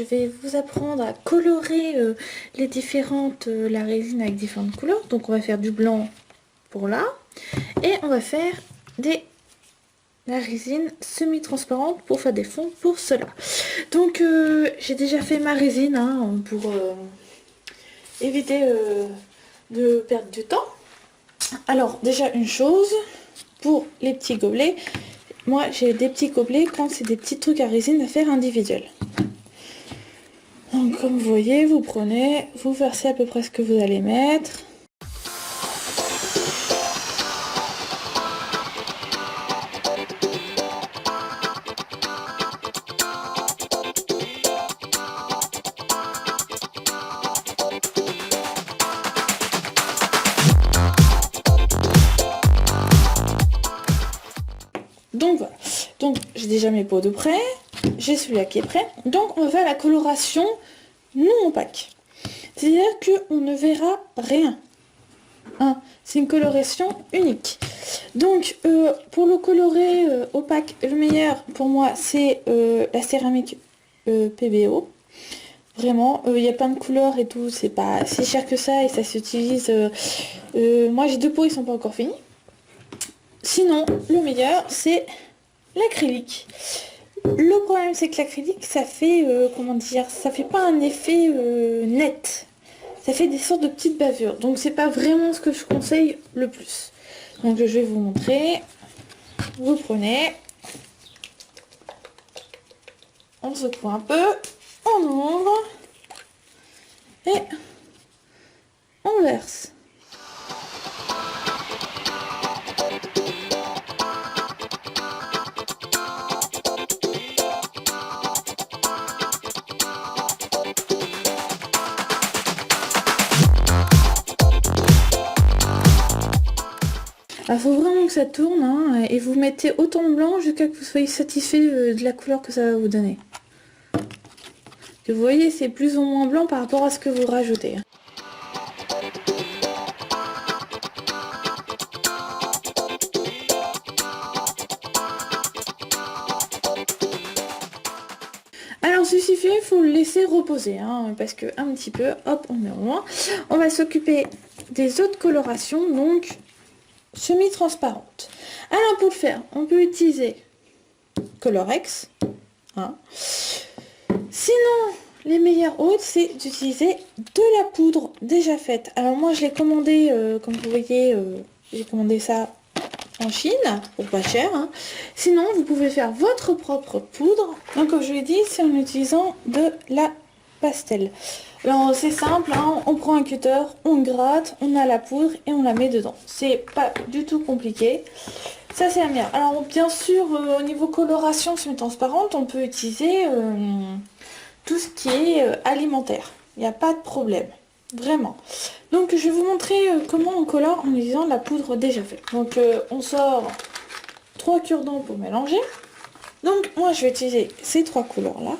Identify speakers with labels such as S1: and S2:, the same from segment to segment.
S1: vais vous apprendre à colorer la résine avec différentes couleurs. Donc on va faire du blanc pour là. Et on va faire la résine semi-transparente pour faire des fonds pour cela. Donc j'ai déjà fait ma résine pour éviter de perdre du temps. Alors déjà une chose, pour les petits gobelets, moi j'ai des petits gobelets quand c'est des petits trucs à résine à faire individuels. Donc comme vous voyez, vous prenez, vous versez à peu près ce que vous allez mettre. Donc voilà, donc j'ai déjà mes pots de prêt, j'ai celui-là qui est prêt, donc on va faire la coloration non opaque. C'est-à-dire qu'on ne verra rien. C'est une coloration unique. Donc pour le colorer opaque, le meilleur pour moi c'est la céramique PBO. Vraiment, il y a plein de couleurs et tout, c'est pas si cher que ça et ça s'utilise. Moi j'ai 2 pots, ils sont pas encore finis. Sinon, le meilleur, c'est l'acrylique. Le problème, c'est que l'acrylique, ça fait, comment dire, ça fait pas un effet net. Ça fait des sortes de petites bavures. Donc, c'est pas vraiment ce que je conseille le plus. Donc, je vais vous montrer. Vous prenez. On secoue un peu. On ouvre. Et on verse. Il faut vraiment que ça tourne et vous mettez autant de blanc jusqu'à que vous soyez satisfait de la couleur que ça va vous donner. Et vous voyez, c'est plus ou moins blanc par rapport à ce que vous rajoutez. Alors ceci fait, il faut le laisser reposer, parce que un petit peu, hop, on met au loin. On va s'occuper des autres colorations, donc semi-transparentes. Alors pour le faire, on peut utiliser Colorex. Sinon, les meilleures autres, c'est d'utiliser de la poudre déjà faite. Alors moi, je l'ai commandé, comme vous voyez, j'ai commandé ça en Chine, pour pas cher. Sinon, vous pouvez faire votre propre poudre. Donc, comme je l'ai dit, c'est en utilisant de la pastel. Alors, c'est simple, on prend un cutter, on gratte, on a la poudre et on la met dedans. C'est pas du tout compliqué. Ça, c'est la meilleure. Alors, bien sûr, au niveau coloration semi-transparente, on peut utiliser tout ce qui est alimentaire. Il n'y a pas de problème. Vraiment. Donc je vais vous montrer comment on colore en utilisant la poudre déjà faite. Donc on sort 3 cure-dents pour mélanger. Donc moi je vais utiliser ces 3 couleurs là.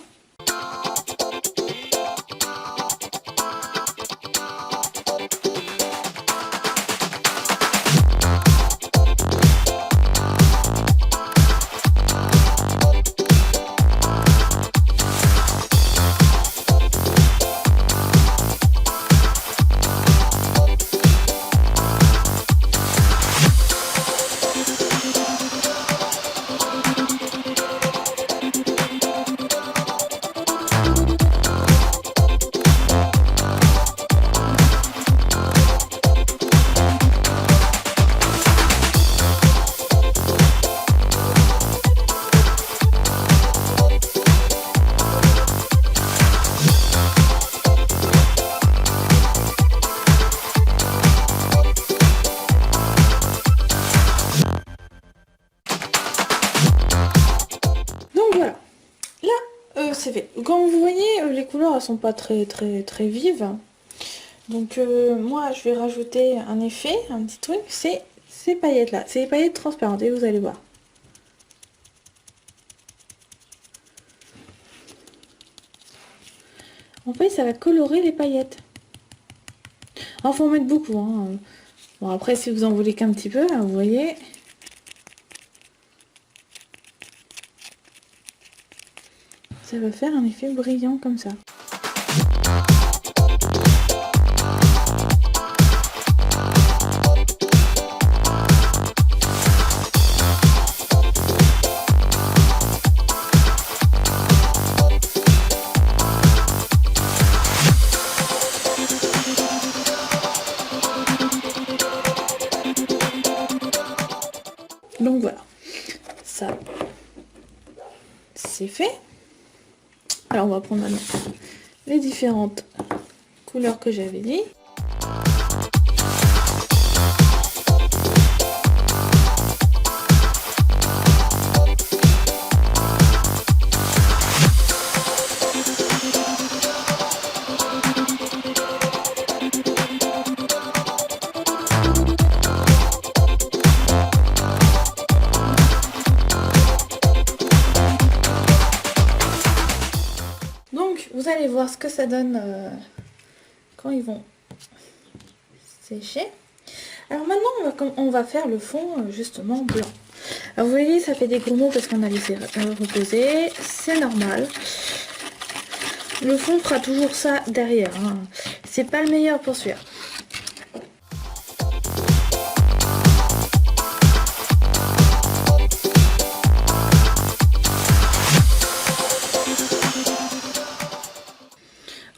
S1: C'est fait. Comme vous voyez, les couleurs elles sont pas très vives. Donc moi je vais rajouter un effet, un petit truc, c'est ces paillettes là. C'est les paillettes transparentes et vous allez voir. En fait ça va colorer les paillettes. Alors faut en mettre beaucoup. Bon après si vous en voulez qu'un petit peu, là, vous voyez. ça va faire un effet brillant comme ça. Donc voilà, ça c'est fait. Alors on va prendre maintenant les différentes couleurs que j'avais dit. Donc vous allez voir ce que ça donne quand ils vont sécher. Alors maintenant on va faire le fond justement blanc. Alors vous voyez, ça fait des gros mots parce qu'on a laissé reposer, c'est normal. Le fond fera toujours ça derrière, hein. C'est pas le meilleur pour celui-là.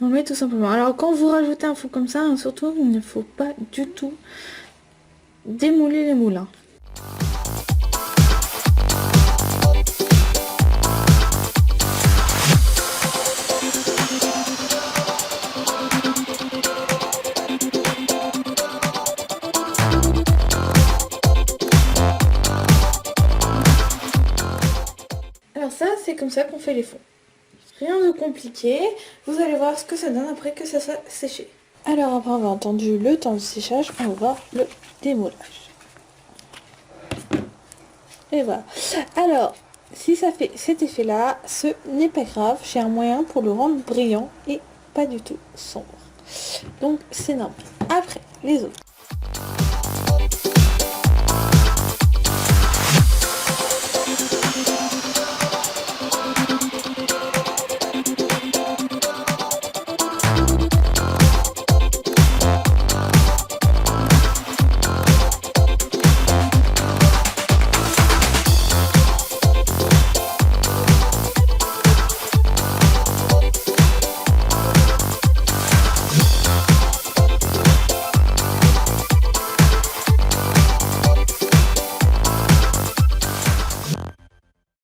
S1: On met tout simplement. Alors quand vous rajoutez un fond comme ça, hein, surtout il ne faut pas du tout démouler les moulins. Alors ça, c'est comme ça qu'on fait les fonds. Rien de compliqué. Vous allez voir ce que ça donne après que ça soit séché. Alors après avoir entendu le temps de séchage, on va voir le démoulage. Et voilà. Alors, si ça fait cet effet-là, ce n'est pas grave. J'ai un moyen pour le rendre brillant et pas du tout sombre. Donc c'est normal. Après, les autres.